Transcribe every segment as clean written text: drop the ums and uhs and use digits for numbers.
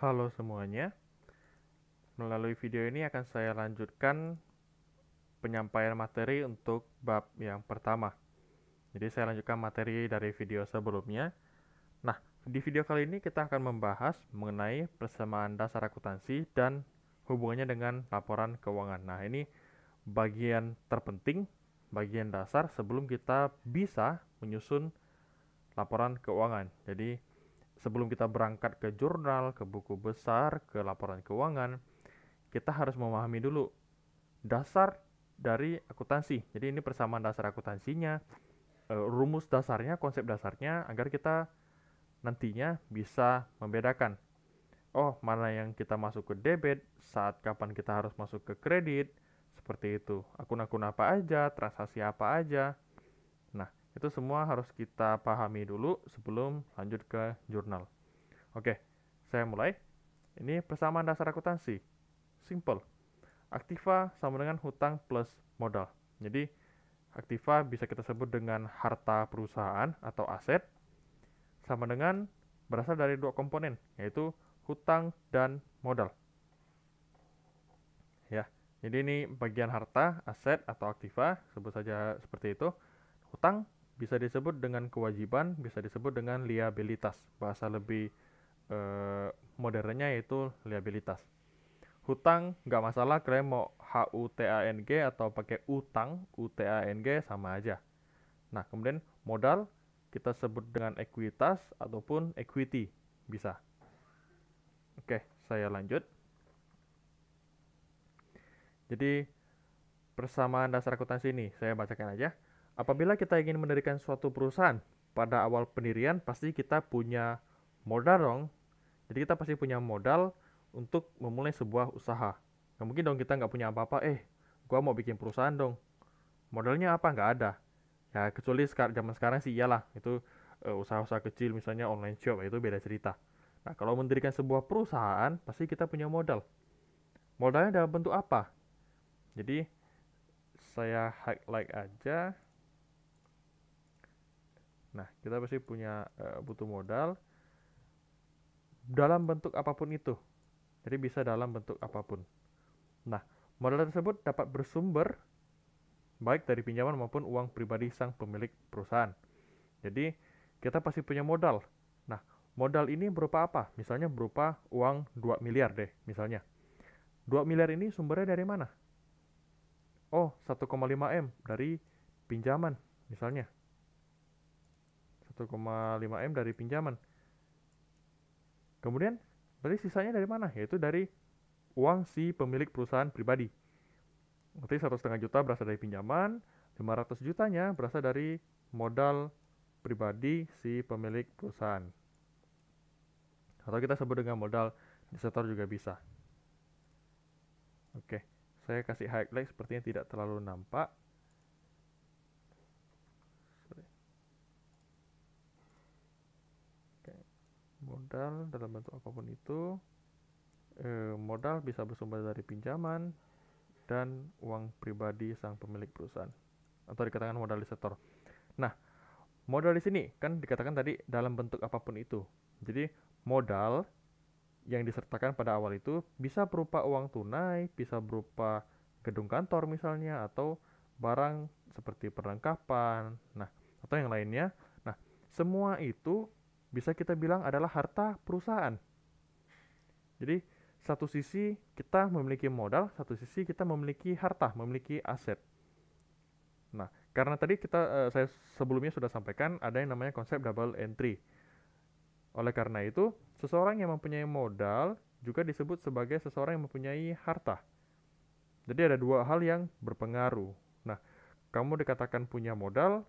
Halo semuanya, melalui video ini akan saya lanjutkan penyampaian materi untuk bab yang pertama. Jadi saya lanjutkan materi dari video sebelumnya. Nah, di video kali ini kita akan membahas mengenai persamaan dasar akuntansi dan hubungannya dengan laporan keuangan. Nah, ini bagian terpenting, bagian dasar sebelum kita bisa menyusun laporan keuangan. Jadi, sebelum kita berangkat ke jurnal, ke buku besar, ke laporan keuangan, kita harus memahami dulu dasar dari akuntansi. Jadi ini persamaan dasar akuntansinya, rumus dasarnya, konsep dasarnya, agar kita nantinya bisa membedakan, oh mana yang kita masuk ke debit, saat kapan kita harus masuk ke kredit, seperti itu. Akun-akun apa aja, transaksi apa aja. Nah, itu semua harus kita pahami dulu sebelum lanjut ke jurnal. Oke, saya mulai. Ini persamaan dasar akuntansi. Simple. Aktiva sama dengan hutang plus modal. Jadi, aktiva bisa kita sebut dengan harta perusahaan atau aset, sama dengan berasal dari dua komponen, yaitu hutang dan modal. Ya, jadi ini bagian harta, aset atau aktiva, sebut saja seperti itu. Hutang bisa disebut dengan kewajiban, bisa disebut dengan liabilitas. Bahasa lebih modernnya yaitu liabilitas. Hutang nggak masalah, kalian mau HUTANG atau pakai utang, UTANG sama aja. Nah, kemudian modal kita sebut dengan ekuitas ataupun equity, bisa. Oke, saya lanjut. Jadi, persamaan dasar akuntansi ini, saya bacakan aja. Apabila kita ingin mendirikan suatu perusahaan, pada awal pendirian pasti kita punya modal dong. Jadi kita pasti punya modal untuk memulai sebuah usaha. Nggak mungkin dong kita nggak punya apa-apa, gua mau bikin perusahaan dong. Modalnya apa? Nggak ada. Ya, kecuali zaman sekarang sih iyalah, itu usaha-usaha kecil misalnya online shop, itu beda cerita. Nah, kalau mendirikan sebuah perusahaan, pasti kita punya modal. Modalnya dalam bentuk apa? Jadi, saya highlight aja. Nah, kita pasti punya butuh modal dalam bentuk apapun itu. Jadi bisa dalam bentuk apapun. Nah, modal tersebut dapat bersumber baik dari pinjaman maupun uang pribadi sang pemilik perusahaan. Jadi, kita pasti punya modal. Nah, modal ini berupa apa? Misalnya berupa uang 2 miliar deh, misalnya. 2 miliar ini sumbernya dari mana? Oh, 1,5 M dari pinjaman, misalnya. 1,5 M dari pinjaman. Kemudian, berarti sisanya dari mana? Yaitu dari uang si pemilik perusahaan pribadi. Berarti 1,5 juta berasal dari pinjaman, 500 jutanya berasal dari modal pribadi si pemilik perusahaan. Atau kita sebut dengan modal desetor juga bisa. Oke, saya kasih highlight sepertinya tidak terlalu nampak. Oke, modal dalam bentuk apapun itu, modal bisa bersumber dari pinjaman dan uang pribadi sang pemilik perusahaan, atau dikatakan modal desetor. Nah, modal di sini kan dikatakan tadi dalam bentuk apapun itu. Jadi modal yang disertakan pada awal itu bisa berupa uang tunai, bisa berupa gedung kantor misalnya, atau barang seperti perlengkapan, nah, atau yang lainnya. Nah, semua itu bisa kita bilang adalah harta perusahaan. Jadi, satu sisi kita memiliki modal, satu sisi kita memiliki harta, memiliki aset. Nah, karena tadi saya sebelumnya sudah sampaikan ada yang namanya konsep double entry. Oleh karena itu, seseorang yang mempunyai modal juga disebut sebagai seseorang yang mempunyai harta. Jadi ada dua hal yang berpengaruh. Nah, kamu dikatakan punya modal,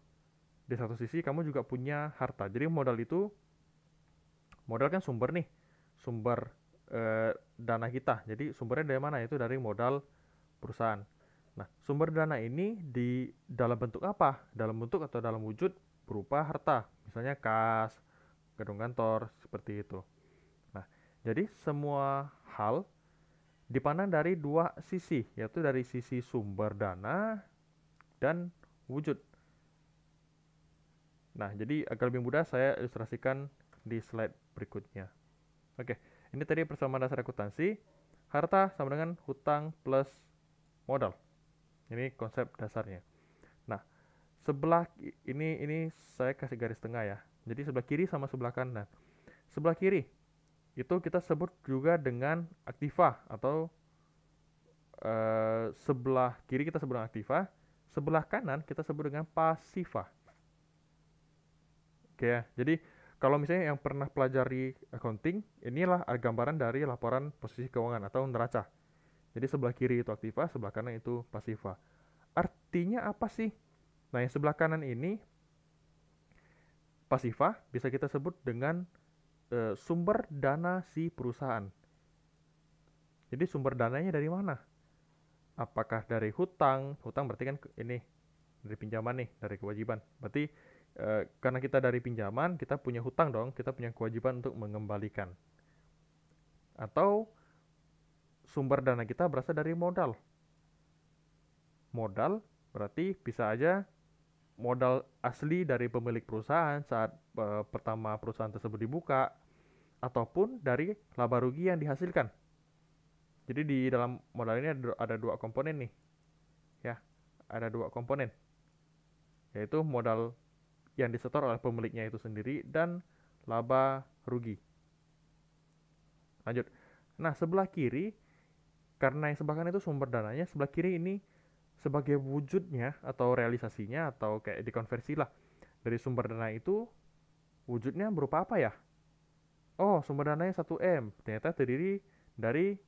di satu sisi kamu juga punya harta. Jadi modal kan sumber nih, sumber dana kita. Jadi sumbernya dari mana? Itu dari modal perusahaan. Nah, sumber dana ini di dalam bentuk apa? Dalam bentuk atau dalam wujud berupa harta. Misalnya kas, gedung kantor, seperti itu. Nah, jadi semua hal dipandang dari dua sisi, yaitu dari sisi sumber dana dan wujud. Nah, jadi agar lebih mudah saya ilustrasikan di slide berikutnya. Oke, Ini tadi persamaan dasar akuntansi, harta sama dengan hutang plus modal. Ini konsep dasarnya. Nah, sebelah ini saya kasih garis tengah ya. Jadi sebelah kiri sama sebelah kanan. Sebelah kiri itu kita sebut juga dengan aktiva atau sebelah kiri kita sebut dengan aktiva, sebelah kanan kita sebut dengan pasiva. Oke ya. Jadi kalau misalnya yang pernah pelajari accounting, inilah gambaran dari laporan posisi keuangan atau neraca. Jadi sebelah kiri itu aktiva, sebelah kanan itu pasiva. Artinya apa sih? Nah, yang sebelah kanan ini pasiva bisa kita sebut dengan sumber dana si perusahaan. Jadi sumber dananya dari mana? Apakah dari hutang? Hutang berarti kan ini dari pinjaman nih, dari kewajiban. Berarti karena kita dari pinjaman, kita punya hutang dong, kita punya kewajiban untuk mengembalikan. Atau sumber dana kita berasal dari modal. Modal berarti bisa aja modal asli dari pemilik perusahaan saat pertama perusahaan tersebut dibuka, ataupun dari laba rugi yang dihasilkan. Jadi di dalam modal ini ada dua komponen nih, ya, ada dua komponen, yaitu modal yang disetor oleh pemiliknya itu sendiri dan laba rugi. Lanjut. Nah, sebelah kiri, karena yang sebelah kanan itu sumber dananya, sebelah kiri ini sebagai wujudnya atau realisasinya atau kayak dikonversi lah dari sumber dana itu, wujudnya berupa apa ya? Oh, sumber dananya 1M, ternyata terdiri dari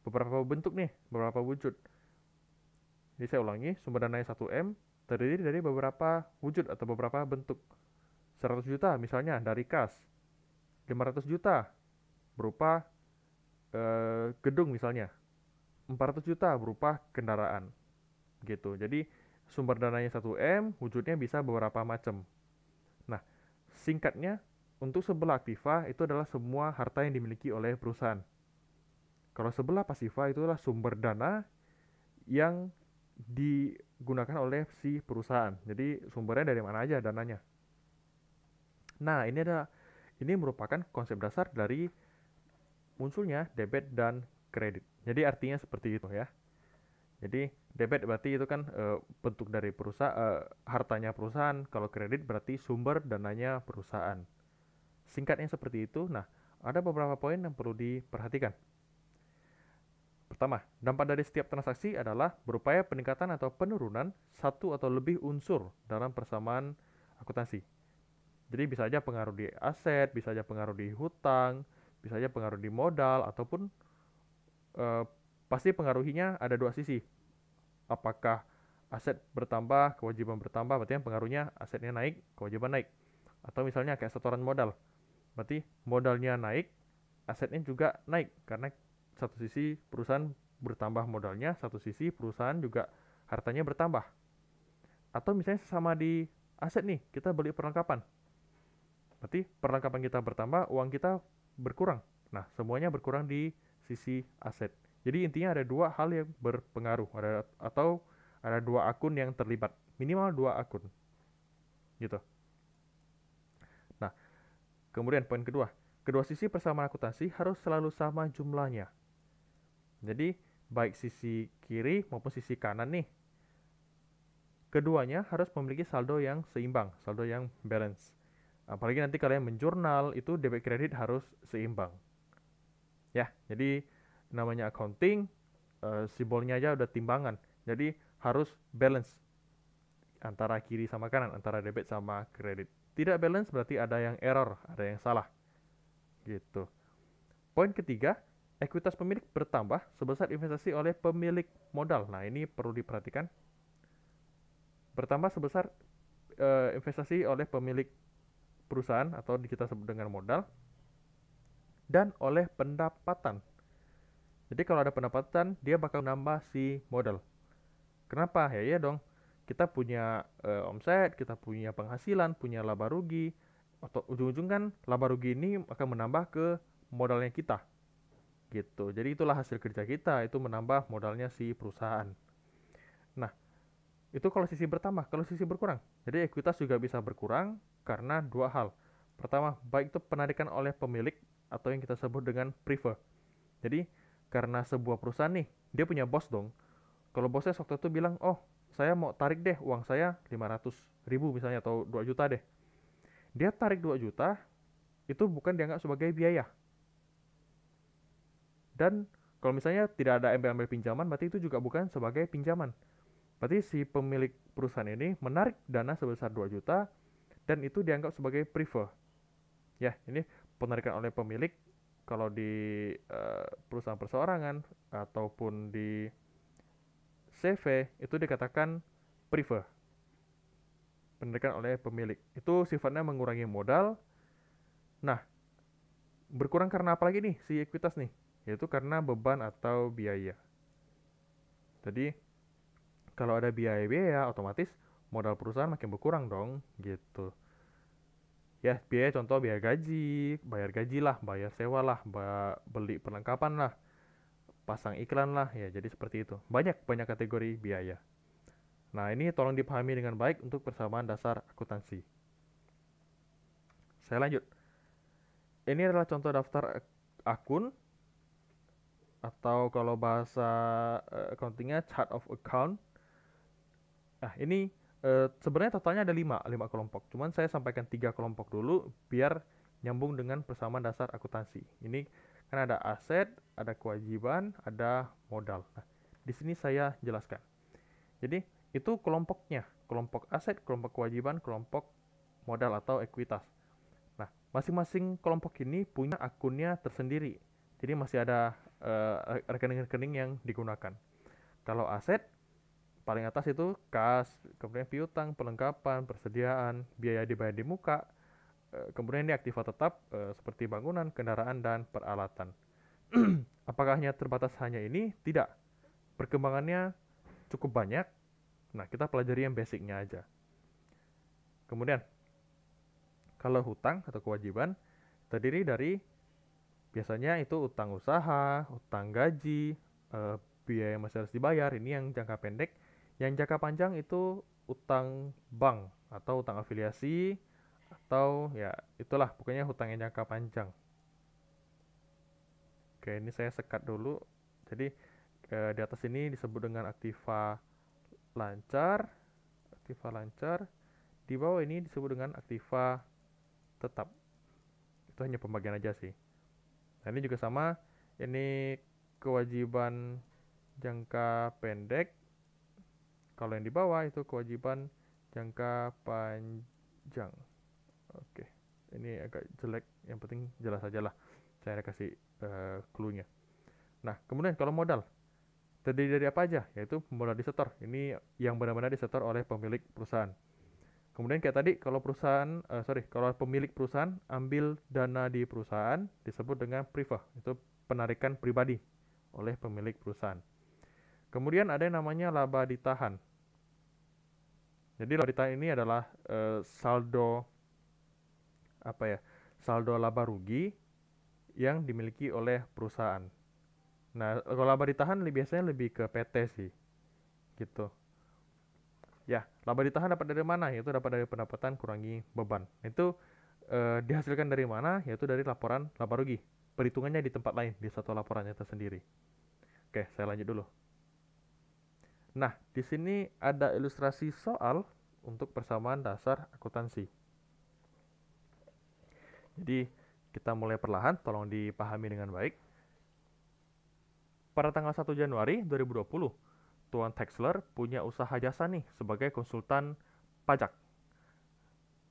beberapa bentuk nih, beberapa wujud. Jadi saya ulangi, sumber dananya 1M terdiri dari beberapa wujud atau beberapa bentuk. 100 juta misalnya dari kas, 500 juta berupa gedung misalnya, 400 juta berupa kendaraan gitu. Jadi sumber dananya 1M, wujudnya bisa beberapa macam. Nah, singkatnya untuk sebelah aktiva itu adalah semua harta yang dimiliki oleh perusahaan. Kalau sebelah pasiva itu adalah sumber dana yang digunakan oleh si perusahaan. Jadi sumbernya dari mana aja dananya. Nah, ini merupakan konsep dasar dari munculnya debit dan kredit. Jadi artinya seperti itu ya. Jadi debit berarti itu kan bentuk dari perusahaan, hartanya perusahaan. Kalau kredit berarti sumber dananya perusahaan. Singkatnya seperti itu. Nah, ada beberapa poin yang perlu diperhatikan. Pertama, dampak dari setiap transaksi adalah berupaya peningkatan atau penurunan satu atau lebih unsur dalam persamaan akuntansi. Jadi bisa aja pengaruh di aset, bisa aja pengaruh di hutang, bisa aja pengaruh di modal, ataupun pasti pengaruhinya ada dua sisi. Apakah aset bertambah, kewajiban bertambah, berarti yang pengaruhnya asetnya naik, kewajiban naik. Atau misalnya kayak setoran modal, berarti modalnya naik, asetnya juga naik, karena satu sisi perusahaan bertambah modalnya, satu sisi perusahaan juga hartanya bertambah. Atau misalnya sesama di aset nih, kita beli perlengkapan, berarti perlengkapan kita bertambah, uang kita berkurang. Nah, semuanya berkurang di sisi aset. Jadi intinya ada dua hal yang berpengaruh, atau ada dua akun yang terlibat, minimal dua akun, gitu. Nah, kemudian poin kedua, kedua sisi persamaan akuntansi harus selalu sama jumlahnya. Jadi baik sisi kiri maupun sisi kanan nih, keduanya harus memiliki saldo yang seimbang, saldo yang balance. Apalagi nanti kalian menjurnal, itu debit kredit harus seimbang. Ya, jadi namanya accounting, simbolnya aja udah timbangan. Jadi harus balance antara kiri sama kanan, antara debit sama kredit. Tidak balance berarti ada yang error, ada yang salah. Gitu. Poin ketiga, ekuitas pemilik bertambah sebesar investasi oleh pemilik modal. Nah, ini perlu diperhatikan. Bertambah sebesar investasi oleh pemilik perusahaan atau kita sebut dengan modal, dan oleh pendapatan. Jadi kalau ada pendapatan, dia bakal nambah si modal. Kenapa? Ya iya dong. Kita punya omset, kita punya penghasilan, punya laba rugi. Atau ujung-ujung kan laba rugi ini akan menambah ke modalnya kita. Gitu. Jadi itulah hasil kerja kita, itu menambah modalnya si perusahaan. Nah, itu kalau sisi bertambah. Kalau sisi berkurang, jadi ekuitas juga bisa berkurang karena dua hal. Pertama, baik itu penarikan oleh pemilik atau yang kita sebut dengan prefer. Jadi karena sebuah perusahaan nih, dia punya bos dong. Kalau bosnya waktu itu bilang, oh saya mau tarik deh uang saya 500.000 misalnya, atau 2 juta deh. Dia tarik 2 juta, itu bukan dianggap sebagai biaya. Dan kalau misalnya tidak ada ambil pinjaman, berarti itu juga bukan sebagai pinjaman. Berarti si pemilik perusahaan ini menarik dana sebesar 2 juta, dan itu dianggap sebagai prefer. Ya, ini penarikan oleh pemilik kalau di perusahaan perseorangan ataupun di CV itu dikatakan prefer, penarikan oleh pemilik. Itu sifatnya mengurangi modal. Nah, berkurang karena apa lagi nih si ekuitas nih? Yaitu karena beban atau biaya. Jadi, kalau ada biaya-biaya, otomatis modal perusahaan makin berkurang dong, gitu. Ya, biaya contoh biaya gaji, bayar gaji lah, bayar sewa lah, beli perlengkapan lah, pasang iklan lah, ya jadi seperti itu. Banyak kategori biaya. Nah, ini tolong dipahami dengan baik untuk persamaan dasar akuntansi. Saya lanjut. Ini adalah contoh daftar akun, atau kalau bahasa accountingnya chart of account. Nah, ini sebenarnya totalnya ada 5 kelompok. Cuman saya sampaikan 3 kelompok dulu biar nyambung dengan persamaan dasar akuntansi. Ini kan ada aset, ada kewajiban, ada modal. Nah, di sini saya jelaskan. Jadi, itu kelompoknya, kelompok aset, kelompok kewajiban, kelompok modal atau ekuitas. Nah, masing-masing kelompok ini punya akunnya tersendiri. Jadi masih ada rekening-rekening yang digunakan. Kalau aset, paling atas itu kas, kemudian piutang, perlengkapan, persediaan, biaya dibayar di muka, kemudian ini aktiva tetap seperti bangunan, kendaraan, dan peralatan. Apakah hanya terbatas hanya ini? Tidak. Perkembangannya cukup banyak. Nah, kita pelajari yang basicnya aja. Kemudian, kalau hutang atau kewajiban, terdiri dari biasanya itu utang usaha, utang gaji, biaya yang masih harus dibayar, ini yang jangka pendek. Yang jangka panjang itu utang bank atau utang afiliasi, atau ya itulah pokoknya hutang yang jangka panjang. Oke, ini saya sekat dulu. Jadi di atas ini disebut dengan aktiva lancar, di bawah ini disebut dengan aktiva tetap. Itu hanya pembagian aja sih. Nah, ini juga sama, ini kewajiban jangka pendek. Kalau yang di bawah itu kewajiban jangka panjang. Oke, ini agak jelek, yang penting jelas aja lah. Saya kasih clue-nya. Nah, kemudian kalau modal, terdiri dari apa aja? Yaitu modal disetor. Ini yang benar-benar disetor oleh pemilik perusahaan. Kemudian kayak tadi, kalau kalau pemilik perusahaan ambil dana di perusahaan, disebut dengan prefer. Itu penarikan pribadi oleh pemilik perusahaan. Kemudian ada yang namanya laba ditahan. Jadi laba ditahan ini adalah saldo laba rugi yang dimiliki oleh perusahaan. Nah, kalau laba ditahan biasanya lebih ke PT sih, gitu. Ya, laba ditahan dapat dari mana? Yaitu dapat dari pendapatan kurangi beban. Itu dihasilkan dari mana? Yaitu dari laporan laba rugi. Perhitungannya di tempat lain, di satu laporannya tersendiri. Oke, saya lanjut dulu. Nah, di sini ada ilustrasi soal untuk persamaan dasar akuntansi. Jadi, kita mulai perlahan, tolong dipahami dengan baik. Pada tanggal 1 Januari 2020, Tuan Texler punya usaha jasa nih sebagai konsultan pajak.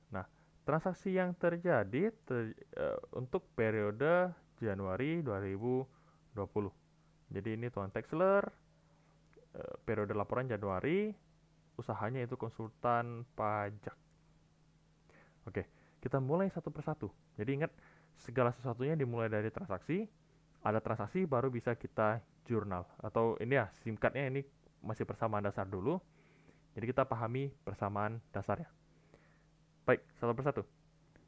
Nah, transaksi yang terjadi untuk periode Januari 2020. Jadi ini Tuan Texler, periode laporan Januari, usahanya itu konsultan pajak. Oke, kita mulai satu persatu. Jadi ingat, segala sesuatunya dimulai dari transaksi. Ada transaksi baru bisa kita jurnal. Atau ini ya, singkatnya ini masih persamaan dasar dulu. Jadi kita pahami persamaan dasarnya. Baik, satu persatu.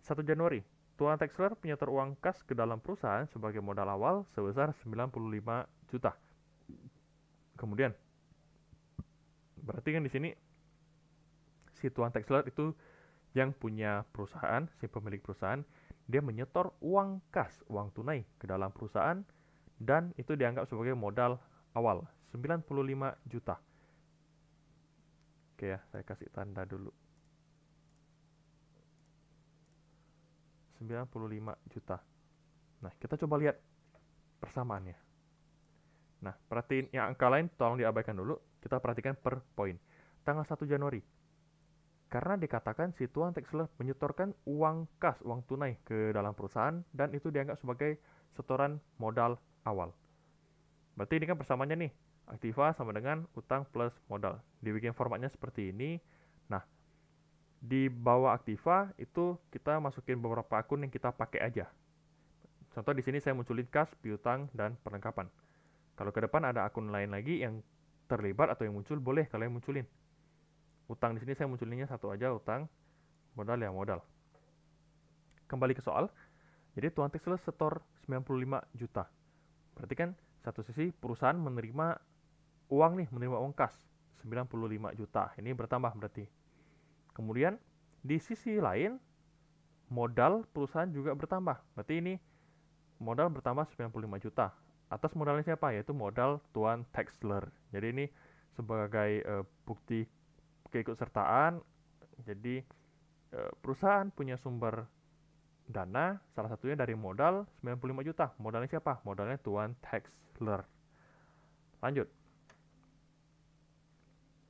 1 Januari, Tuan Texler menyetor uang kas ke dalam perusahaan sebagai modal awal sebesar 95 juta. Kemudian, berarti kan di sini si Tuan Texler itu yang punya perusahaan, si pemilik perusahaan, dia menyetor uang kas, uang tunai ke dalam perusahaan, dan itu dianggap sebagai modal awal, 95 juta. Oke ya, saya kasih tanda dulu. 95 juta. Nah, kita coba lihat persamaannya. Nah, perhatiin yang angka lain tolong diabaikan dulu. Kita perhatikan per poin. Tanggal 1 Januari. Karena dikatakan si tuan tax seller menyetorkan uang kas, uang tunai ke dalam perusahaan, dan itu dianggap sebagai setoran modal awal. Berarti ini kan persamaannya nih. Aktiva sama dengan utang plus modal. Dibikin formatnya seperti ini. Nah, di bawah aktiva itu kita masukin beberapa akun yang kita pakai aja. Contoh di sini saya munculin kas, piutang, dan perlengkapan. Kalau ke depan ada akun lain lagi yang terlibat atau yang muncul, boleh kalian munculin. Utang di sini saya munculinnya satu aja, utang, modal ya modal. Kembali ke soal. Jadi tuan tax seller setor 95 juta. Berarti kan satu sisi perusahaan menerima uang nih, menerima uang kas 95 juta. Ini bertambah berarti. Kemudian di sisi lain modal perusahaan juga bertambah. Berarti ini modal bertambah 95 juta. Atas modalnya siapa? Yaitu modal tuan tax seller. Jadi ini sebagai bukti keikutsertaan. Jadi perusahaan punya sumber dana, salah satunya dari modal 95 juta. Modalnya siapa? Modalnya tuan tax seller. Lanjut.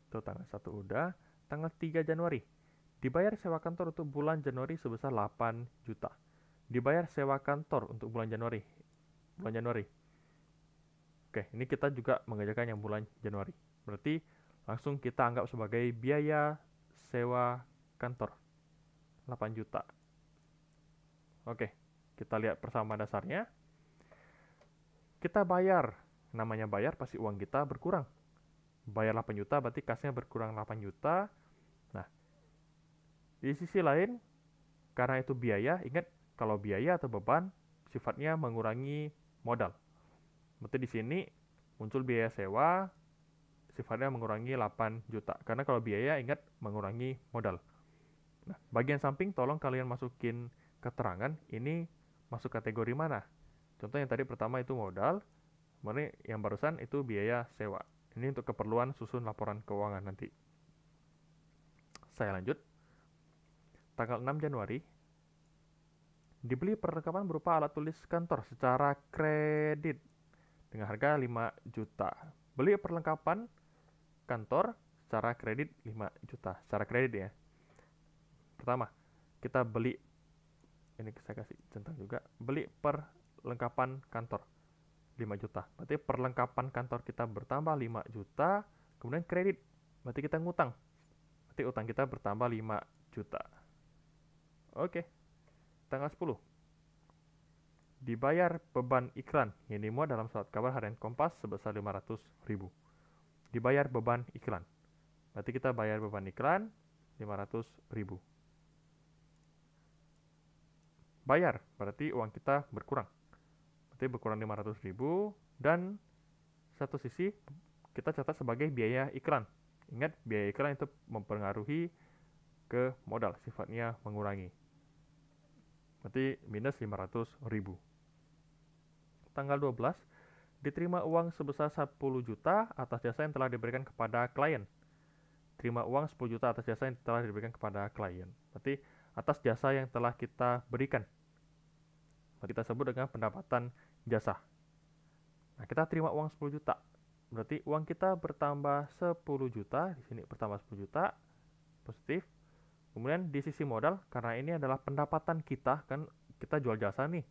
Itu tanggal 1 udah. Tanggal 3 Januari. Dibayar sewa kantor untuk bulan Januari sebesar 8 juta. Dibayar sewa kantor untuk bulan Januari. Bulan Januari. Oke, ini kita juga mengerjakan yang bulan Januari. Berarti langsung kita anggap sebagai biaya sewa kantor. 8 juta. Oke, kita lihat persamaan dasarnya. Kita bayar. Namanya bayar pasti uang kita berkurang. Bayar 8 juta berarti kasnya berkurang 8 juta. Nah, di sisi lain, karena itu biaya, ingat kalau biaya atau beban sifatnya mengurangi modal. Berarti di sini muncul biaya sewa, sifatnya mengurangi 8 juta. Karena kalau biaya, ingat mengurangi modal. Nah, bagian samping tolong kalian masukin keterangan, ini masuk kategori mana. Contoh yang tadi pertama itu modal, kemudian yang barusan itu biaya sewa. Ini untuk keperluan susun laporan keuangan nanti. Saya lanjut. Tanggal 6 Januari, dibeli perlengkapan berupa alat tulis kantor secara kredit dengan harga 5 juta. Beli perlengkapan kantor secara kredit 5 juta. Secara kredit ya. Pertama, kita beli, ini saya kasih centang juga, beli perlengkapan kantor 5 juta. Berarti perlengkapan kantor kita bertambah 5 juta, kemudian kredit. Berarti kita ngutang. Berarti utang kita bertambah 5 juta. Oke. Tanggal 10. Dibayar beban iklan yang dimuat dalam surat kabar harian Kompas sebesar 500.000. Dibayar beban iklan. Berarti kita bayar beban iklan 500.000. Bayar, berarti uang kita berkurang. Berarti berkurang 500.000, dan satu sisi kita catat sebagai biaya iklan. Ingat, biaya iklan itu mempengaruhi ke modal, sifatnya mengurangi. Berarti minus 500.000. Tanggal 12, diterima uang sebesar 10 juta atas jasa yang telah diberikan kepada klien. Terima uang 10 juta atas jasa yang telah diberikan kepada klien. Berarti atas jasa yang telah kita berikan. Kita sebut dengan pendapatan jasa. Nah, kita terima uang 10 juta. Berarti uang kita bertambah 10 juta. Di sini bertambah 10 juta. Positif. Kemudian di sisi modal, karena ini adalah pendapatan kita, kan kita jual jasa nih.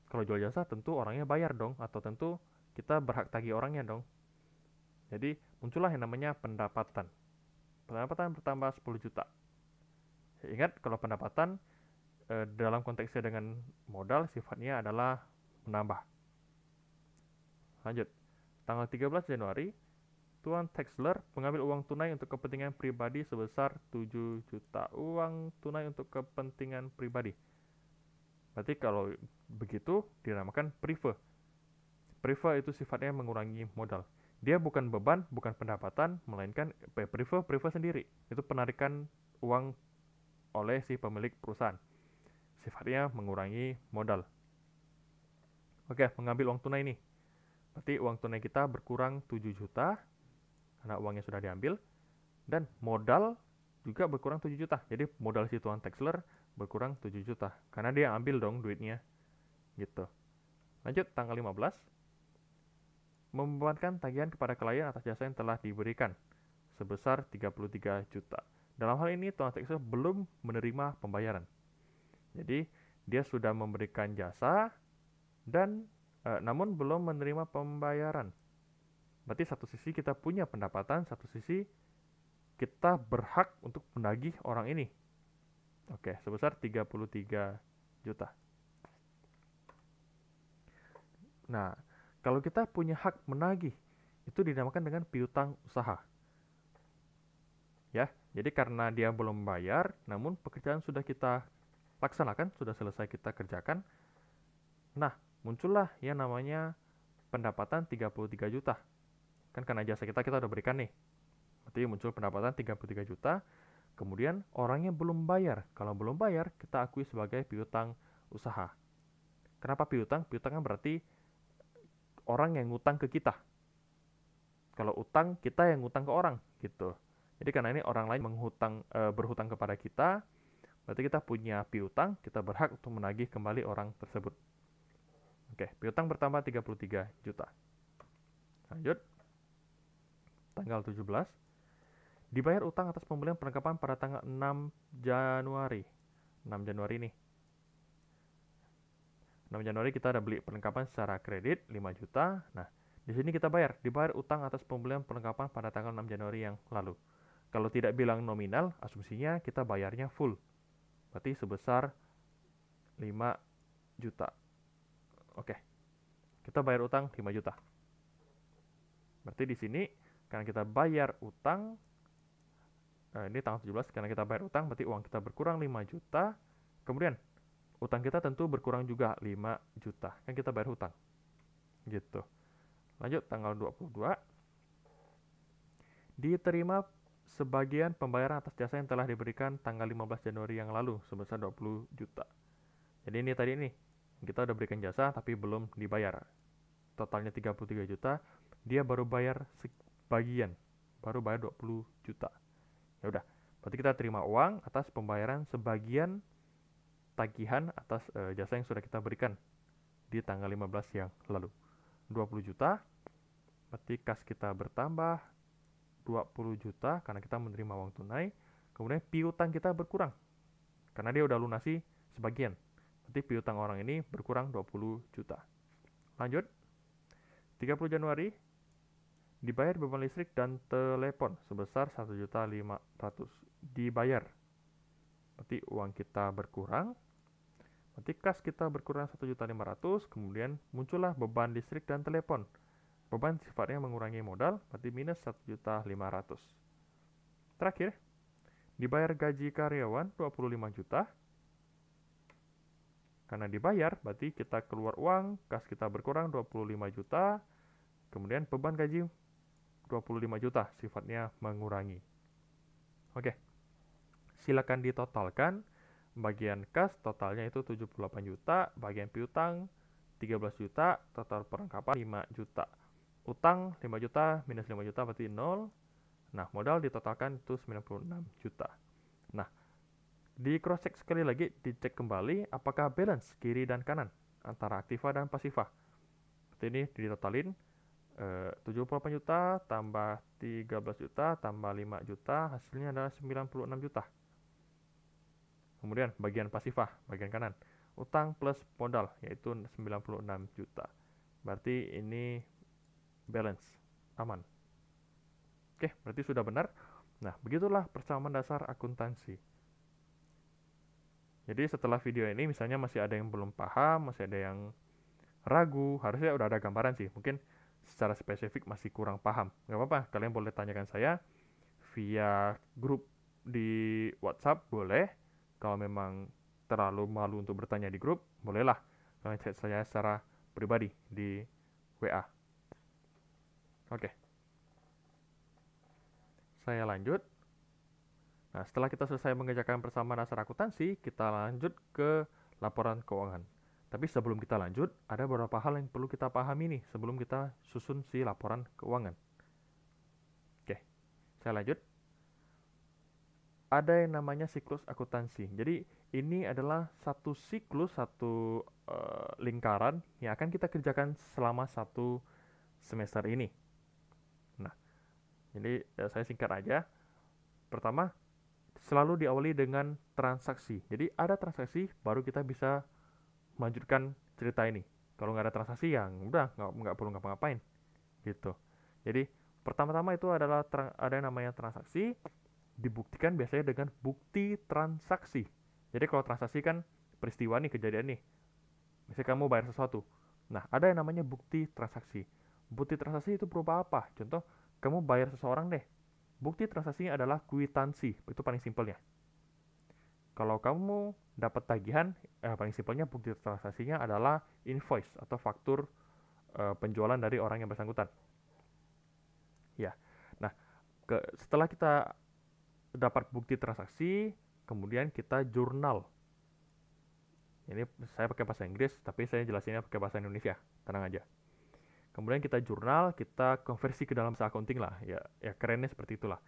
Kalau jual jasa tentu orangnya bayar dong. Atau tentu kita berhak tagih orangnya dong. Jadi muncullah yang namanya pendapatan. Pendapatan bertambah 10 juta. Ingat, kalau pendapatan dalam konteksnya dengan modal sifatnya adalah menambah. Lanjut. Tanggal 13 Januari, tuan tax seller mengambil uang tunai untuk kepentingan pribadi sebesar 7 juta. Uang tunai untuk kepentingan pribadi. Berarti kalau begitu dinamakan prive. Prive itu sifatnya mengurangi modal. Dia bukan beban, bukan pendapatan, melainkan prive sendiri. Itu penarikan uang oleh si pemilik perusahaan. sifatnya mengurangi modal. Oke, mengambil uang tunai nih. Berarti uang tunai kita berkurang 7 juta karena uangnya sudah diambil, dan modal juga berkurang 7 juta. Jadi modal si tuan Texler berkurang 7 juta karena dia ambil dong duitnya gitu. Lanjut tanggal 15. Membebankan tagihan kepada klien atas jasa yang telah diberikan sebesar 33 juta. Dalam hal ini tuan Texler belum menerima pembayaran. Jadi dia sudah memberikan jasa dan namun belum menerima pembayaran. Berarti satu sisi kita punya pendapatan, satu sisi kita berhak untuk menagih orang ini. Oke, sebesar 33 juta. Nah, kalau kita punya hak menagih, itu dinamakan dengan piutang usaha. Ya, jadi karena dia belum bayar, namun pekerjaan sudah kita laksanakan, sudah selesai kita kerjakan. Nah, muncullah yang namanya pendapatan 33 juta. Kan karena jasa kita udah berikan nih. Berarti muncul pendapatan 33 juta. Kemudian orangnya belum bayar. Kalau belum bayar, kita akui sebagai piutang usaha. Kenapa piutang? Piutang kan berarti orang yang ngutang ke kita. Kalau utang, kita yang ngutang ke orang gitu. Jadi karena ini orang lain berhutang kepada kita, berarti kita punya piutang, kita berhak untuk menagih kembali orang tersebut. Oke, piutang bertambah 33 juta. Lanjut. Tanggal 17. Dibayar utang atas pembelian perlengkapan pada tanggal 6 Januari. 6 Januari nih. 6 Januari kita ada beli perlengkapan secara kredit 5 juta. Nah, di sini kita dibayar utang atas pembelian perlengkapan pada tanggal 6 Januari yang lalu. Kalau tidak bilang nominal, asumsinya kita bayarnya full. Berarti sebesar 5 juta. Oke. Kita bayar utang 5 juta. Berarti di sini karena kita bayar utang, ini tanggal 17, karena kita bayar utang berarti uang kita berkurang 5 juta. Kemudian utang kita tentu berkurang juga 5 juta. Kan kita bayar hutang. Gitu. Lanjut tanggal 22. Diterima sebagian pembayaran atas jasa yang telah diberikan tanggal 15 Januari yang lalu sebesar 20 juta. Jadi ini tadi nih, kita udah berikan jasa tapi belum dibayar. Totalnya 33 juta, dia baru bayar sebagian, baru bayar 20 juta. Ya udah, berarti kita terima uang atas pembayaran sebagian tagihan atas jasa yang sudah kita berikan di tanggal 15 yang lalu. 20 juta, berarti kas kita bertambah 20 juta karena kita menerima uang tunai. Kemudian piutang kita berkurang karena dia udah lunasi sebagian. Berarti piutang orang ini berkurang 20 juta. Lanjut. 30 Januari dibayar beban listrik dan telepon sebesar 1.500.000 dibayar. Berarti uang kita berkurang. Berarti kas kita berkurang 1.500.000, kemudian muncullah beban listrik dan telepon. Beban sifatnya mengurangi modal, berarti minus 1.500.000. Terakhir, dibayar gaji karyawan 25 juta. Karena dibayar, berarti kita keluar uang, kas kita berkurang 25 juta. Kemudian beban gaji 25 juta, sifatnya mengurangi. Oke, silakan ditotalkan. Bagian kas totalnya itu 78 juta, bagian piutang 13 juta, total perlengkapan 5 juta. Utang 5 juta minus 5 juta berarti 0. Nah, modal ditotalkan itu 96 juta. Nah, di cross check sekali lagi, dicek kembali apakah balance kiri dan kanan antara aktiva dan pasiva. Seperti ini ditotalin 78 juta tambah 13 juta tambah 5 juta, hasilnya adalah 96 juta. Kemudian bagian pasiva, bagian kanan, utang plus modal yaitu 96 juta. Berarti ini balance, aman. Oke, berarti sudah benar. Nah, begitulah persamaan dasar akuntansi. Jadi setelah video ini misalnya masih ada yang belum paham, masih ada yang ragu, harusnya udah ada gambaran sih. Mungkin secara spesifik masih kurang paham. Nggak apa-apa, kalian boleh tanyakan saya via grup di WhatsApp, boleh. Kalau memang terlalu malu untuk bertanya di grup, bolehlah kalian chat saya secara pribadi di WA. Oke. Saya lanjut. Nah, setelah kita selesai mengerjakan persamaan dasar akuntansi, kita lanjut ke laporan keuangan. Tapi sebelum kita lanjut, ada beberapa hal yang perlu kita pahami nih sebelum kita susun si laporan keuangan. Oke, saya lanjut. Ada yang namanya siklus akuntansi. Jadi ini adalah satu siklus, satu lingkaran yang akan kita kerjakan selama satu semester ini. Nah, jadi saya singkat aja. Pertama, selalu diawali dengan transaksi. Jadi ada transaksi, baru kita bisa melanjutkan cerita ini. Kalau nggak ada transaksi, ya udah nggak perlu ngapa-ngapain, gitu. Jadi pertama-tama itu adalah ada yang namanya transaksi, dibuktikan biasanya dengan bukti transaksi. Jadi kalau transaksi kan peristiwa nih, kejadian nih. Misalnya kamu bayar sesuatu. Nah, ada yang namanya bukti transaksi. Bukti transaksi itu berupa apa? Contoh, kamu bayar seseorang deh. Bukti transaksinya adalah kwitansi, itu paling simpelnya. Kalau kamu dapat tagihan, paling simpelnya bukti transaksinya adalah invoice atau faktur penjualan dari orang yang bersangkutan. Ya, nah setelah kita dapat bukti transaksi, kemudian kita jurnal. Ini saya pakai bahasa Inggris, tapi saya jelasinnya pakai bahasa Indonesia, tenang aja. Kemudian kita jurnal, kita konversi ke dalam bahasa accounting lah, ya kerennya seperti itulah.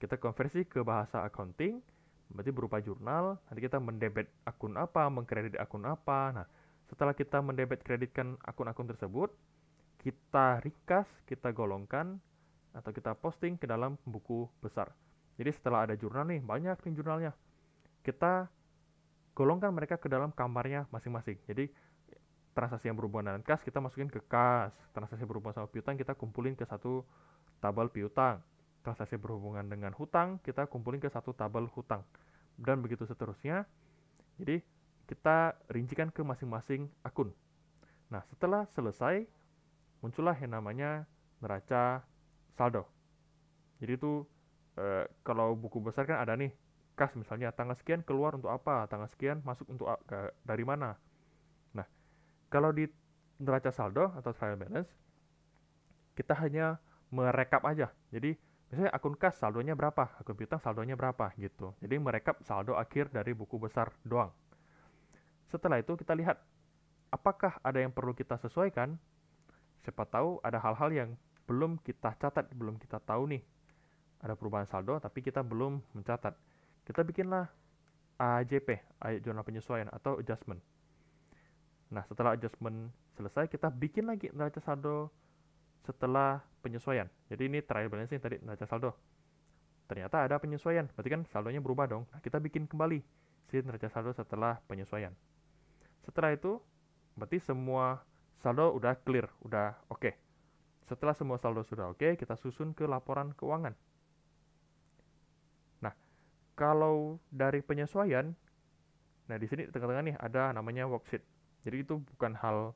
Kita konversi ke bahasa accounting, berarti berupa jurnal. Nanti kita mendebit akun apa, mengkredit akun apa. Nah, setelah kita mendebit kreditkan akun-akun tersebut, kita ringkas, kita golongkan, atau kita posting ke dalam buku besar. Jadi setelah ada jurnal nih, banyak nih jurnalnya, kita golongkan mereka ke dalam kamarnya masing-masing. Jadi transaksi yang berhubungan dengan kas kita masukin ke kas, transaksi berhubungan sama piutang kita kumpulin ke satu tabel piutang, transaksi berhubungan dengan hutang kita kumpulin ke satu tabel hutang, dan begitu seterusnya. Jadi kita rincikan ke masing-masing akun. Nah, setelah selesai, muncullah yang namanya neraca saldo. Jadi itu kalau buku besar kan ada nih, kas misalnya tanggal sekian keluar untuk apa, tanggal sekian masuk untuk dari mana. Nah, kalau di neraca saldo atau trial balance, kita hanya merekap aja. Jadi misalnya akun kas saldonya berapa, akun piutang saldonya berapa gitu. Jadi merekap saldo akhir dari buku besar doang. Setelah itu kita lihat apakah ada yang perlu kita sesuaikan. Siapa tahu ada hal-hal yang belum kita catat, belum kita tahu nih. Ada perubahan saldo tapi kita belum mencatat. Kita bikinlah AJP, jurnal penyesuaian atau adjustment. Nah, setelah adjustment selesai, kita bikin lagi neraca saldo setelah penyesuaian. Jadi ini trial balancing tadi, neraca saldo. Ternyata ada penyesuaian, berarti kan saldonya berubah dong. Nah, kita bikin kembali si neraca saldo setelah penyesuaian. Setelah itu, berarti semua saldo udah clear, udah oke. Setelah semua saldo sudah oke, kita susun ke laporan keuangan. Nah, kalau dari penyesuaian, nah di sini tengah-tengah nih ada namanya worksheet. Jadi itu bukan hal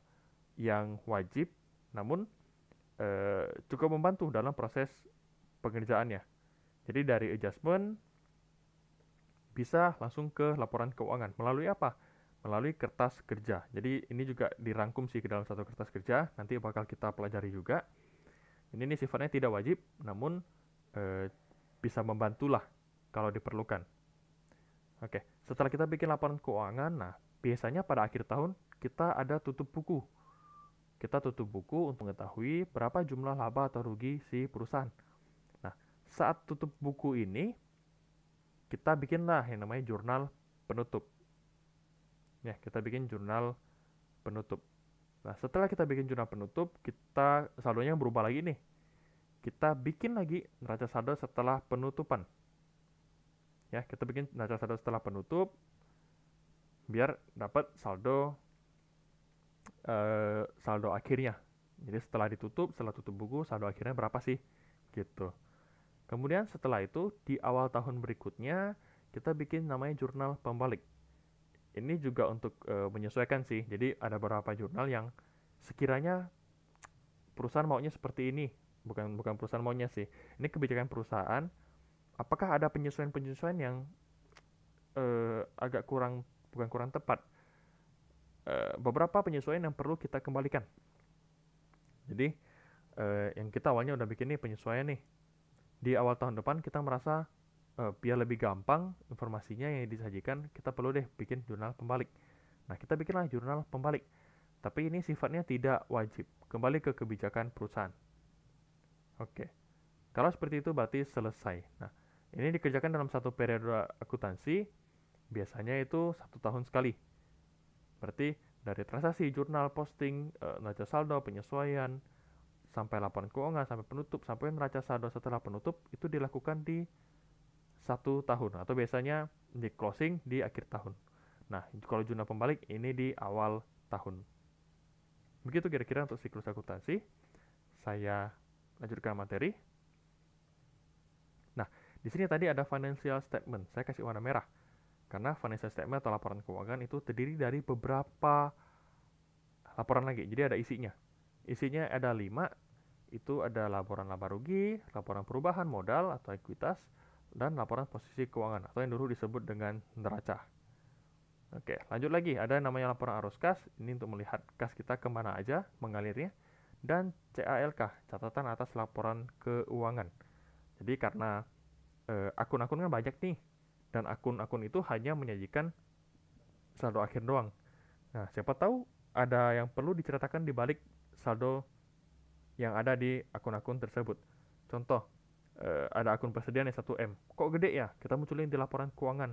yang wajib, namun cukup membantu dalam proses pengerjaannya. Jadi dari adjustment bisa langsung ke laporan keuangan. Melalui apa? Melalui kertas kerja. Jadi ini juga dirangkum sih ke dalam satu kertas kerja. Nanti bakal kita pelajari juga. Ini sifatnya tidak wajib, namun bisa membantulah kalau diperlukan. Oke, setelah kita bikin laporan keuangan, nah biasanya pada akhir tahun kita ada tutup buku. Kita tutup buku untuk mengetahui berapa jumlah laba atau rugi si perusahaan. Nah, saat tutup buku ini, kita bikinlah yang namanya jurnal penutup. Ya, kita bikin jurnal penutup. Nah, setelah kita bikin jurnal penutup, kita saldonya berubah lagi nih. Kita bikin lagi neraca saldo setelah penutupan. Ya, kita bikin neraca saldo setelah penutup biar dapat saldo saldo akhirnya. Jadi setelah tutup buku, saldo akhirnya berapa sih? Gitu. Kemudian setelah itu, di awal tahun berikutnya, kita bikin namanya jurnal pembalik. Ini juga untuk menyesuaikan sih. Jadi ada beberapa jurnal yang sekiranya perusahaan maunya seperti ini. Bukan perusahaan maunya sih. Ini kebijakan perusahaan. Apakah ada penyesuaian-penyesuaian yang agak bukan kurang tepat. Beberapa penyesuaian yang perlu kita kembalikan. Jadi yang kita awalnya udah bikin nih penyesuaian nih. Di awal tahun depan kita merasa biar lebih gampang informasinya yang disajikan, kita perlu deh bikin jurnal pembalik. Nah, kita bikinlah jurnal pembalik. Tapi ini sifatnya tidak wajib. Kembali ke kebijakan perusahaan. Oke. Kalau seperti itu berarti selesai. Nah, ini dikerjakan dalam satu periode akuntansi, biasanya itu 1 tahun sekali. Berarti dari transaksi, jurnal, posting, neraca saldo, penyesuaian, sampai laporan keuangan, sampai penutup, sampai neraca saldo setelah penutup, itu dilakukan di 1 tahun. Atau biasanya di closing di akhir tahun. Nah, kalau jurnal pembalik ini di awal tahun. Begitu kira-kira untuk siklus akuntansi. Saya lanjutkan materi. Nah, di sini tadi ada financial statement. Saya kasih warna merah. Karena financial statement atau laporan keuangan itu terdiri dari beberapa laporan lagi. Jadi ada isinya. Isinya ada 5. Itu ada laporan laba rugi, laporan perubahan modal atau ekuitas, dan laporan posisi keuangan atau yang dulu disebut dengan neraca. Oke, lanjut lagi. Ada yang namanya laporan arus kas. Ini untuk melihat kas kita kemana aja mengalirnya. Dan CALK, catatan atas laporan keuangan. Jadi karena akun-akun kan banyak nih, dan akun-akun itu hanya menyajikan saldo akhir doang. Nah, siapa tahu ada yang perlu diceritakan di balik saldo yang ada di akun-akun tersebut. Contoh, ada akun persediaan yang 1M. Kok gede ya? Kita munculin di laporan keuangan.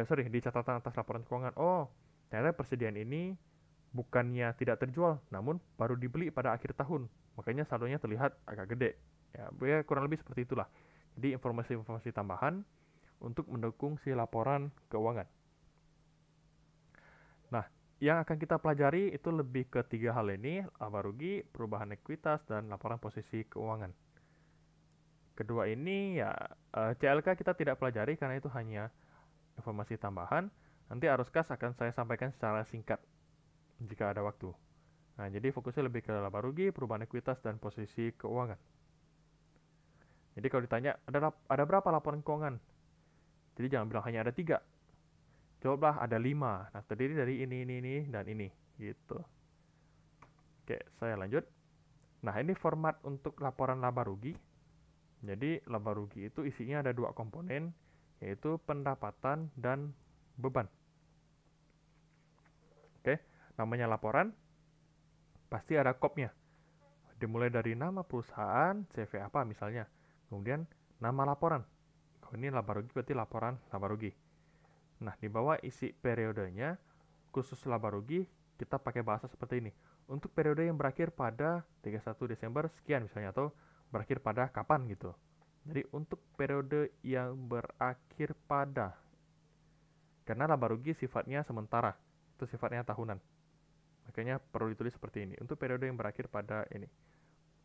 Di catatan atas laporan keuangan. Oh, ternyata persediaan ini bukannya tidak terjual, namun baru dibeli pada akhir tahun. Makanya saldonya terlihat agak gede. Ya, kurang lebih seperti itulah. Jadi informasi-informasi tambahan untuk mendukung si laporan keuangan. Nah, yang akan kita pelajari itu lebih ke 3 hal ini, laba rugi, perubahan ekuitas, dan laporan posisi keuangan. Kedua ini ya CLK kita tidak pelajari karena itu hanya informasi tambahan. Nanti arus kas akan saya sampaikan secara singkat jika ada waktu. Nah, jadi fokusnya lebih ke laba rugi, perubahan ekuitas, dan posisi keuangan. Jadi kalau ditanya, ada berapa laporan keuangan? Jadi jangan bilang hanya ada 3. Jawablah ada 5. Nah, terdiri dari ini, dan ini. Gitu. Oke, saya lanjut. Nah, ini format untuk laporan laba rugi. Jadi, laba rugi itu isinya ada 2 komponen, yaitu pendapatan dan beban. Oke, namanya laporan, pasti ada kopnya. Dimulai dari nama perusahaan, CV apa misalnya. Kemudian nama laporan. Kalau ini laba rugi berarti laporan laba rugi. Nah, di bawah isi periodenya, khusus laba rugi, kita pakai bahasa seperti ini. Untuk periode yang berakhir pada 31 Desember sekian misalnya, atau berakhir pada kapan gitu. Jadi untuk periode yang berakhir pada, karena laba rugi sifatnya sementara, itu sifatnya tahunan. Makanya perlu ditulis seperti ini, untuk periode yang berakhir pada ini.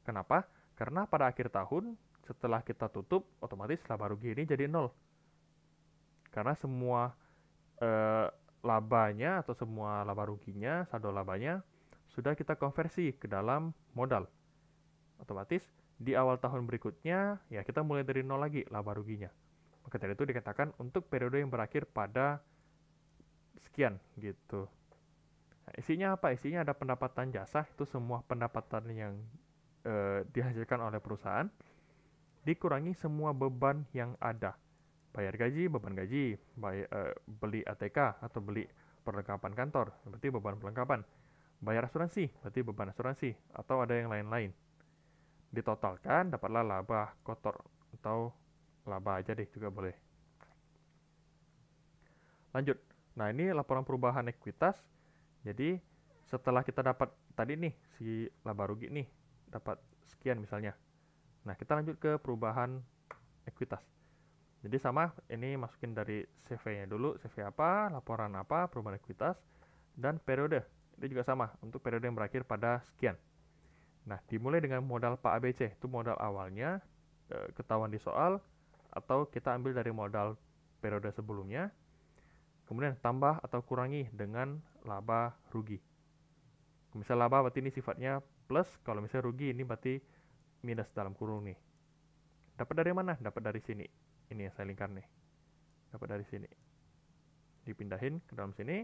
Kenapa? Karena pada akhir tahun, setelah kita tutup, otomatis laba rugi ini jadi 0. Karena semua labanya atau semua laba ruginya, saldo labanya, sudah kita konversi ke dalam modal. Otomatis di awal tahun berikutnya, ya kita mulai dari 0 lagi laba ruginya. Maka dari itu dikatakan untuk periode yang berakhir pada sekian gitu. Nah, isinya apa? Isinya ada pendapatan jasa, itu semua pendapatan yang dihasilkan oleh perusahaan, dikurangi semua beban yang ada. Bayar gaji, beban gaji, beli ATK atau beli perlengkapan kantor, berarti beban perlengkapan. Bayar asuransi, berarti beban asuransi, atau ada yang lain-lain. Ditotalkan, dapatlah laba kotor, atau laba aja deh juga boleh. Lanjut. Nah, ini laporan perubahan ekuitas. Jadi, setelah kita dapat tadi nih, si laba rugi nih, dapat sekian misalnya. Nah, kita lanjut ke perubahan ekuitas. Jadi sama, ini masukin dari CV-nya dulu, CV apa, laporan apa, perubahan ekuitas, dan periode. Ini juga sama, untuk periode yang berakhir pada sekian. Nah, dimulai dengan modal Pak ABC, itu modal awalnya, ketahuan di soal, atau kita ambil dari modal periode sebelumnya, kemudian tambah atau kurangi dengan laba rugi. Misalnya laba berarti ini sifatnya plus, kalau misalnya rugi ini berarti minus dalam kurung nih. Dapat dari mana? Dapat dari sini. Ini yang saya lingkar nih. Dapat dari sini. Dipindahin ke dalam sini.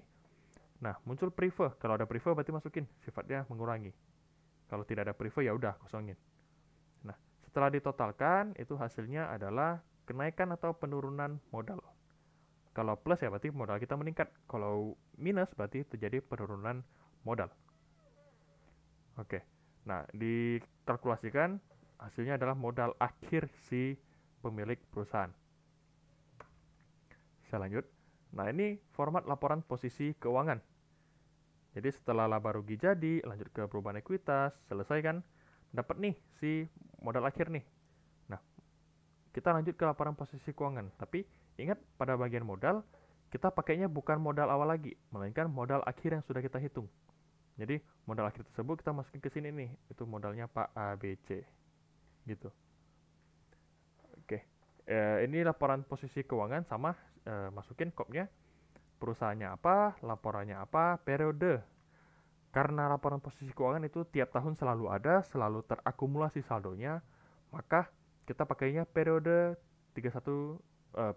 Nah, muncul prefer. Kalau ada prefer berarti masukin, sifatnya mengurangi. Kalau tidak ada prefer ya udah kosongin. Nah, setelah ditotalkan itu hasilnya adalah kenaikan atau penurunan modal. Kalau plus ya berarti modal kita meningkat. Kalau minus berarti terjadi penurunan modal. Oke. Nah, dikalkulasikan hasilnya adalah modal akhir si pemilik perusahaan. Saya lanjut. Nah, ini format laporan posisi keuangan. Jadi setelah laba rugi jadi, lanjut ke perubahan ekuitas, selesai kan, dapat nih si modal akhir nih. Nah, kita lanjut ke laporan posisi keuangan. Tapi ingat pada bagian modal, kita pakainya bukan modal awal lagi, melainkan modal akhir yang sudah kita hitung. Jadi modal akhir tersebut kita masukin ke sini nih, itu modalnya Pak ABC, gitu. Oke, ini laporan posisi keuangan sama, masukin kopnya, perusahaannya apa, laporannya apa, periode. Karena laporan posisi keuangan itu tiap tahun selalu ada, selalu terakumulasi saldonya, maka kita pakainya periode 31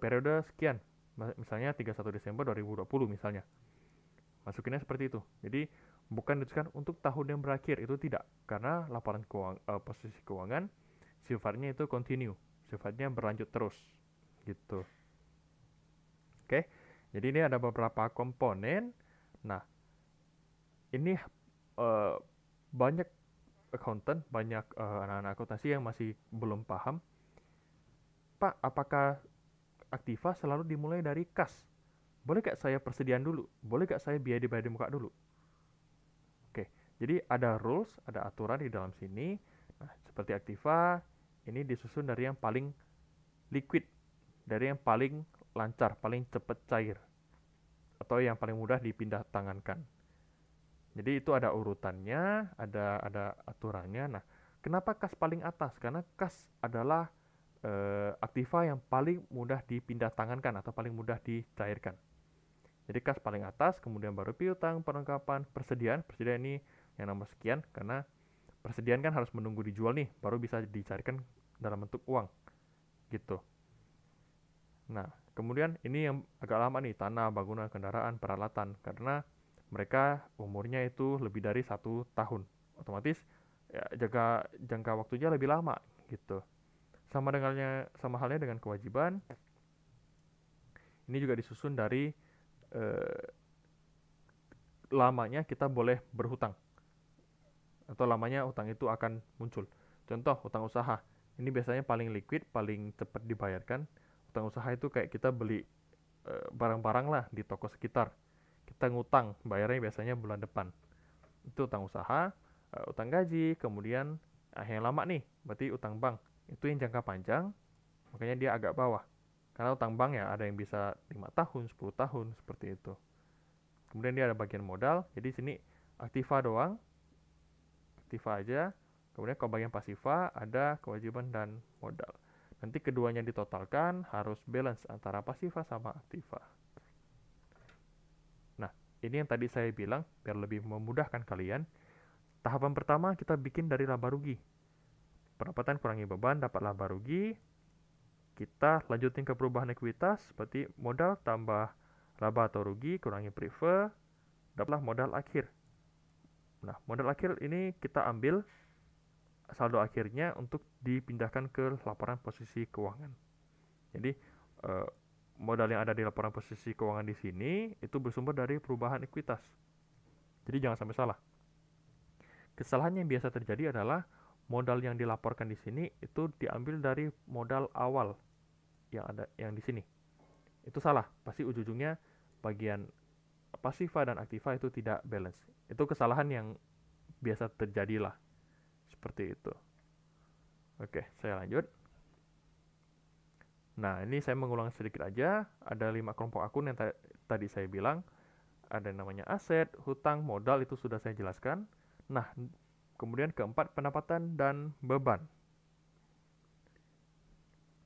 periode sekian. Misalnya 31 Desember 2020 misalnya. Masukinnya seperti itu. Jadi bukan dituliskan untuk tahun yang berakhir, itu tidak. Karena laporan posisi keuangan sifatnya itu continue, sifatnya berlanjut terus gitu. Oke. Jadi ini ada beberapa komponen. Nah, ini banyak accountant, banyak anak-anak akuntansi yang masih belum paham. Pak, apakah aktiva selalu dimulai dari kas? Boleh gak saya persediaan dulu? Boleh gak saya biaya dibayar di muka dulu? Oke, jadi ada rules, ada aturan di dalam sini. Nah, seperti aktiva, ini disusun dari yang paling liquid, dari yang paling lancar, paling cepat cair, atau yang paling mudah dipindah tangankan. Jadi itu ada urutannya, ada aturannya. Nah, kenapa kas paling atas? Karena kas adalah aktiva yang paling mudah dipindah tangankan atau paling mudah dicairkan. Jadi kas paling atas, kemudian baru piutang, perlengkapan, persediaan. Persediaan ini yang nomor sekian, karena persediaan kan harus menunggu dijual nih, baru bisa dicairkan dalam bentuk uang, gitu. Nah, kemudian ini yang agak lama nih, tanah, bangunan, kendaraan, peralatan, karena mereka umurnya itu lebih dari 1 tahun. Otomatis ya, jangka waktunya lebih lama, gitu. Sama halnya dengan kewajiban. Ini juga disusun dari lamanya kita boleh berhutang, atau lamanya hutang itu akan muncul. Contoh, hutang usaha. Ini biasanya paling liquid, paling cepat dibayarkan. Hutang usaha itu kayak kita beli barang-barang lah di toko sekitar. Kita ngutang, bayarnya biasanya bulan depan. Itu hutang usaha. Utang gaji, kemudian yang lama nih, berarti utang bank. Itu yang jangka panjang, makanya dia agak bawah. Karena utang bank ya ada yang bisa 5 tahun, 10 tahun, seperti itu. Kemudian dia ada bagian modal, jadi sini aktiva doang, aktiva aja. Kemudian kalau bagian pasiva ada kewajiban dan modal. Nanti keduanya ditotalkan, harus balance antara pasiva sama aktiva. Nah, ini yang tadi saya bilang, biar lebih memudahkan kalian. Tahapan pertama kita bikin dari laba rugi. Pendapatan kurangi beban, dapat laba rugi. Kita lanjutin ke perubahan ekuitas, seperti modal tambah laba atau rugi, kurangi prefer, dapatlah modal akhir. Nah, modal akhir ini kita ambil saldo akhirnya untuk dipindahkan ke laporan posisi keuangan. Jadi, modal yang ada di laporan posisi keuangan di sini itu bersumber dari perubahan ekuitas. Jadi jangan sampai salah. Kesalahan yang biasa terjadi adalah modal yang dilaporkan di sini itu diambil dari modal awal yang di sini. Itu salah, pasti ujung-ujungnya bagian pasiva dan aktiva itu tidak balance. Itu kesalahan yang biasa terjadi lah, seperti itu. Oke, saya lanjut. Nah, ini saya mengulang sedikit aja. Ada 5 kelompok akun yang tadi saya bilang. Ada yang namanya aset, hutang, modal, itu sudah saya jelaskan. Nah, kemudian keempat, pendapatan dan beban.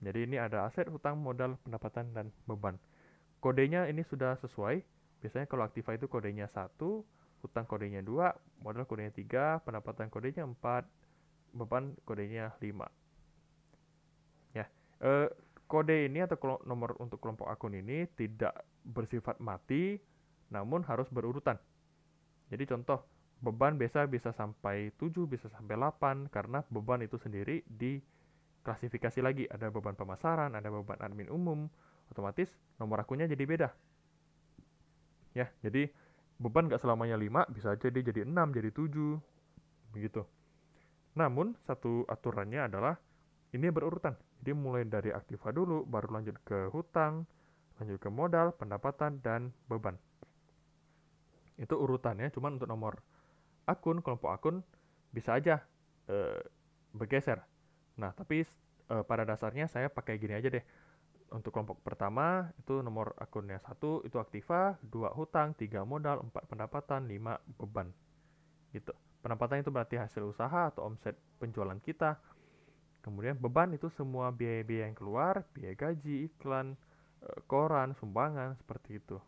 Jadi ini ada aset, hutang, modal, pendapatan, dan beban. Kodenya ini sudah sesuai. Biasanya kalau aktiva itu kodenya 1, hutang kodenya 2, modal kodenya 3, pendapatan kodenya 4, beban kodenya 5. Ya, kode ini atau nomor untuk kelompok akun ini tidak bersifat mati, namun harus berurutan. Jadi contoh, beban bisa sampai 7, bisa sampai 8, karena beban itu sendiri diklasifikasi lagi. Ada beban pemasaran, ada beban admin umum, otomatis nomor akunnya jadi beda. Ya, jadi beban nggak selamanya 5, bisa aja dia jadi 6, jadi 7, begitu. Namun, satu aturannya adalah ini berurutan. Jadi mulai dari aktiva dulu, baru lanjut ke hutang, lanjut ke modal, pendapatan, dan beban. Itu urutannya, cuman untuk nomor akun, kelompok akun, bisa aja bergeser. Nah, tapi pada dasarnya saya pakai gini aja deh. Untuk kelompok pertama, itu nomor akunnya 1, itu aktiva, 2 hutang, 3 modal, 4 pendapatan, 5 beban. Gitu. Pendapatan itu berarti hasil usaha atau omset penjualan kita. Kemudian beban itu semua biaya-biaya yang keluar, biaya gaji, iklan, koran, sumbangan, seperti itu.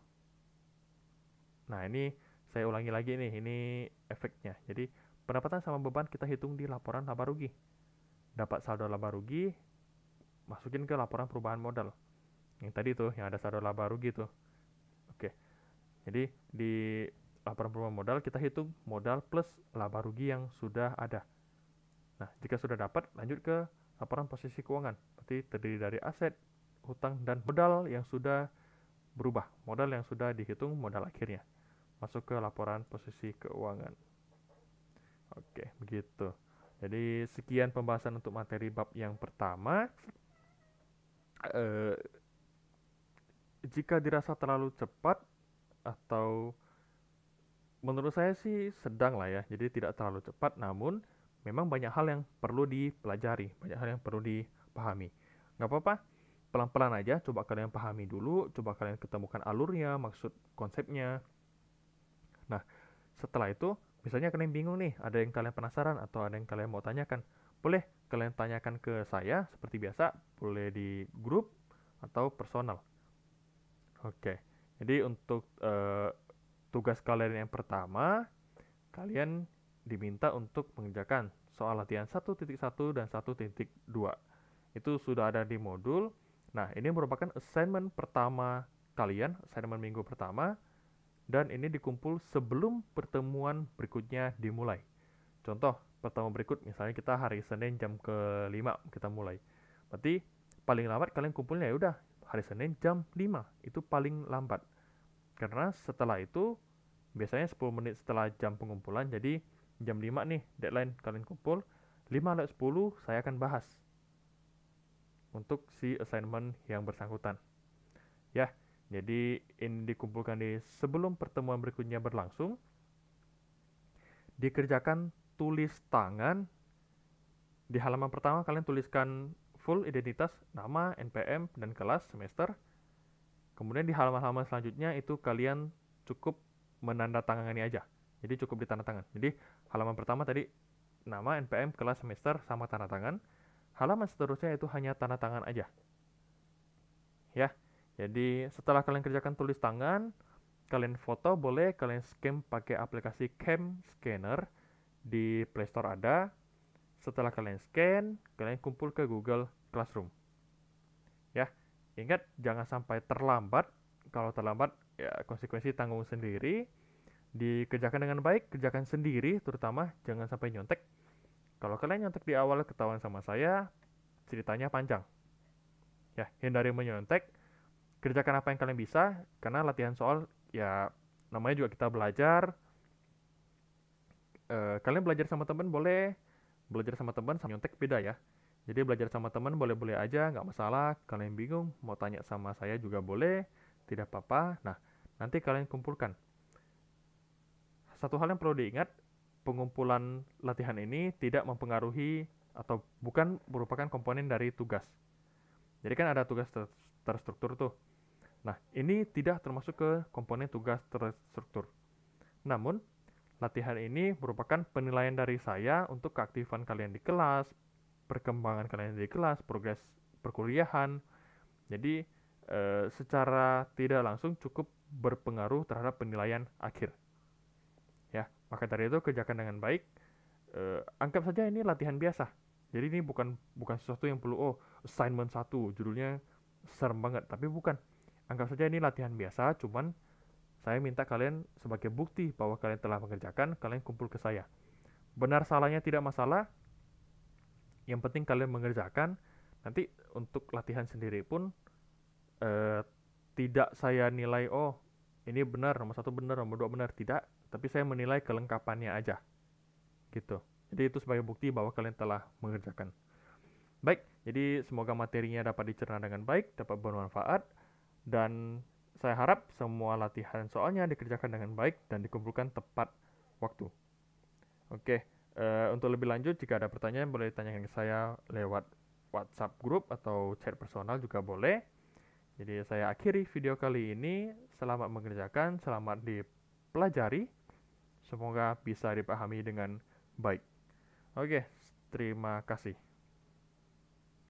Nah, ini saya ulangi lagi nih, ini efeknya. Jadi, pendapatan sama beban kita hitung di laporan laba rugi. Dapat saldo laba rugi, masukin ke laporan perubahan modal. Yang tadi tuh, yang ada saldo laba rugi tuh. Oke. Jadi, di laporan perubahan modal kita hitung modal plus laba rugi yang sudah ada. Nah, jika sudah dapat, lanjut ke laporan posisi keuangan. Berarti terdiri dari aset, hutang, dan modal yang sudah berubah. Modal yang sudah dihitung modal akhirnya. Masuk ke laporan posisi keuangan. Oke, begitu. Jadi, sekian pembahasan untuk materi bab yang pertama. Jika dirasa terlalu cepat atau menurut saya sih sedang lah ya, jadi tidak terlalu cepat, namun memang banyak hal yang perlu dipelajari, banyak hal yang perlu dipahami. Nggak apa-apa, pelan-pelan aja, coba kalian pahami dulu, coba kalian ketemukan alurnya, maksud konsepnya. Nah, setelah itu, misalnya kalian bingung nih, ada yang kalian penasaran atau ada yang kalian mau tanyakan, boleh kalian tanyakan ke saya, seperti biasa, boleh di grup atau personal. Oke, jadi untuk tugas kalian yang pertama, kalian diminta untuk mengerjakan soal latihan 1.1 dan 1.2. Itu sudah ada di modul. Nah, ini merupakan assignment pertama kalian, assignment minggu pertama, dan ini dikumpul sebelum pertemuan berikutnya dimulai. Contoh, pertemuan berikut misalnya kita hari Senin jam ke-5 kita mulai. Berarti paling lambat kalian kumpulnya ya udah hari Senin jam 5, itu paling lambat. Karena setelah itu biasanya 10 menit setelah jam pengumpulan, jadi jam 5 nih deadline kalian kumpul, 5-10 saya akan bahas untuk si assignment yang bersangkutan. Ya, jadi ini dikumpulkan di sebelum pertemuan berikutnya berlangsung. Dikerjakan tulis tangan. Di halaman pertama kalian tuliskan full identitas, nama, NPM, dan kelas semester. Kemudian di halaman-halaman selanjutnya itu kalian cukup menandatangani aja. Jadi cukup ditanda tangan. Jadi halaman pertama tadi nama, NPM, kelas, semester sama tanda tangan. Halaman seterusnya itu hanya tanda tangan aja. Ya. Jadi setelah kalian kerjakan tulis tangan, kalian foto boleh, kalian scan pakai aplikasi Cam Scanner di Play Store ada. Setelah kalian scan, kalian kumpul ke Google Classroom. Ya, ingat jangan sampai terlambat. Kalau terlambat, ya konsekuensi tanggung sendiri. Dikerjakan dengan baik, kerjakan sendiri, terutama jangan sampai nyontek. Kalau kalian nyontek di awal ketahuan sama saya, ceritanya panjang. Ya, hindari menyontek. Kerjakan apa yang kalian bisa, karena latihan soal, ya namanya juga kita belajar. Kalian belajar sama teman boleh, belajar sama teman sama nyontek beda ya. Jadi belajar sama teman boleh-boleh aja, nggak masalah. Kalian bingung, mau tanya sama saya juga boleh, tidak apa-apa. Nah, nanti kalian kumpulkan. Satu hal yang perlu diingat, pengumpulan latihan ini tidak mempengaruhi atau bukan merupakan komponen dari tugas. Jadi kan ada tugas terstruktur tuh. Nah, ini tidak termasuk ke komponen tugas terstruktur. Namun, latihan ini merupakan penilaian dari saya untuk keaktifan kalian di kelas, perkembangan kalian di kelas, progres perkuliahan. Jadi secara tidak langsung cukup berpengaruh terhadap penilaian akhir. Ya, maka dari itu kerjakan dengan baik. Anggap saja ini latihan biasa. Jadi ini bukan sesuatu yang perlu assignment 1 judulnya serem banget, tapi bukan. Anggap saja ini latihan biasa, cuman saya minta kalian sebagai bukti bahwa kalian telah mengerjakan, kalian kumpul ke saya. Benar salahnya tidak masalah. Yang penting kalian mengerjakan. Nanti untuk latihan sendiri pun eh, tidak saya nilai, oh ini benar, nomor 1 benar, nomor 2 benar, tidak, tapi saya menilai kelengkapannya aja, gitu. Jadi itu sebagai bukti bahwa kalian telah mengerjakan. Baik, jadi semoga materinya dapat dicerna dengan baik, dapat bermanfaat, dan saya harap semua latihan soalnya dikerjakan dengan baik dan dikumpulkan tepat waktu. Oke, untuk lebih lanjut jika ada pertanyaan boleh ditanyakan ke saya lewat WhatsApp grup atau chat personal juga boleh. Jadi saya akhiri video kali ini. Selamat mengerjakan, selamat dipelajari. Semoga bisa dipahami dengan baik. Oke, terima kasih.